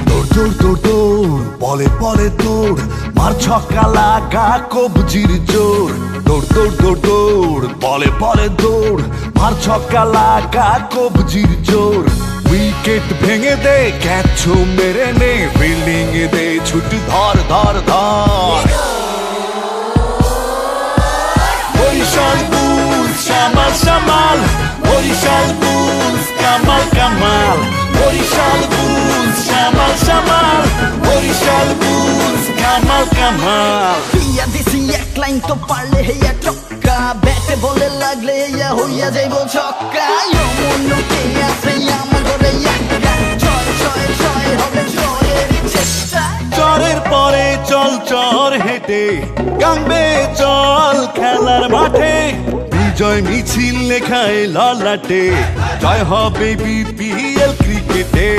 দৌড় দৌড় দৌড় বলে বলে দৌড় মার ছক্কা লাগা কবজির জোর দৌড় দৌড় দৌড় দৌড় বলে বলে দৌড় মার ছক্কা লাগা কবজির জোর উইকেট ভেঙে দে ক্যাচ মেরে নে ফিল্ডিং দে ছুট ধর ধর ধর বরিশাল বুলস সামাল সামাল বরিশাল বুলস কামাল কামাল বরিশাল বুলস সামাল সামাল বরিশাল বুলস কামাল কামাল দিয়া দিছি এক লাইন তো পারলে হেয়া টক্কা ব্যাটে বলে লাগলে হেয়া হইয়া যাইব ছক্কা মনকে আছে আমার ঘরে একা ছয় ছয় ছয় হবে জয়ের চেষ্টা চরের পরে চল চর হেঁটে গাঙ্গে চল খেলার মাঠে বিজয় মিছিল লেখায় ললাটে জয় হবে বিপিএল ক্রিকেটে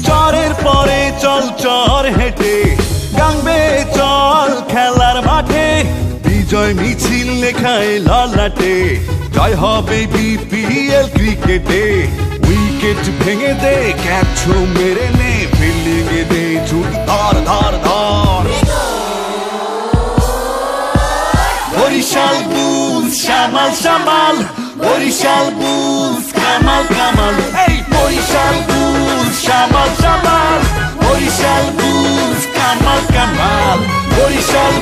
চরের পরে চল চর হেঁটে গাঙ্গে চল খেলার মাঠে বিজয় মিছিল লেখায় ললাটে জয় হবে বিপিএল ক্রিকেটে উইকেট ভেঙে দে ক্যাচ মেরে নে ফিল্ডিং দে ছুট ধর ধর ধর বরিশাল বুলস সামাল সামাল বরিশাল বুলস কামাল কামাল এই বরিশাল বুলস সামাল সামাল বরিশাল বুলস কামাল কামাল বরিশাল